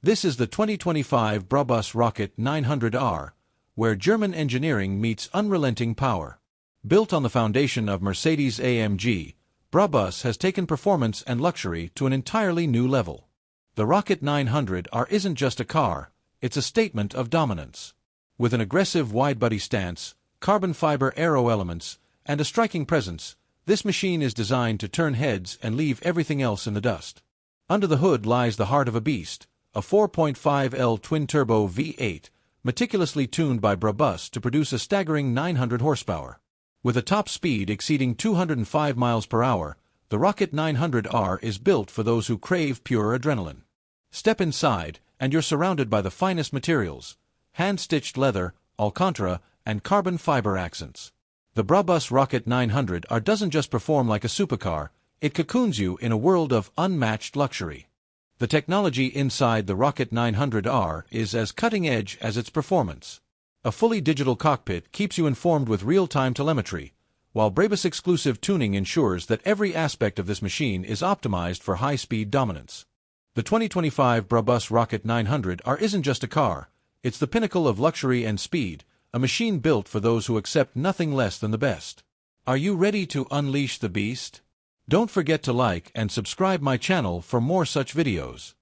This is the 2025 Brabus Rocket 900R, where German engineering meets unrelenting power. Built on the foundation of Mercedes-AMG, Brabus has taken performance and luxury to an entirely new level. The Rocket 900R isn't just a car, it's a statement of dominance. With an aggressive wide-body stance, carbon fiber aero elements, and a striking presence, this machine is designed to turn heads and leave everything else in the dust. Under the hood lies the heart of a beast, a 4.5L twin-turbo V8, meticulously tuned by Brabus to produce a staggering 900 horsepower. With a top speed exceeding 205 miles per hour, the Rocket 900R is built for those who crave pure adrenaline. Step inside, and you're surrounded by the finest materials: hand-stitched leather, Alcantara, and carbon fiber accents. The Brabus Rocket 900R doesn't just perform like a supercar, it cocoons you in a world of unmatched luxury. The technology inside the Rocket 900R is as cutting-edge as its performance. A fully digital cockpit keeps you informed with real-time telemetry, while Brabus exclusive tuning ensures that every aspect of this machine is optimized for high-speed dominance. The 2025 Brabus Rocket 900R isn't just a car, it's the pinnacle of luxury and speed, a machine built for those who accept nothing less than the best. Are you ready to unleash the beast? Don't forget to like and subscribe my channel for more such videos.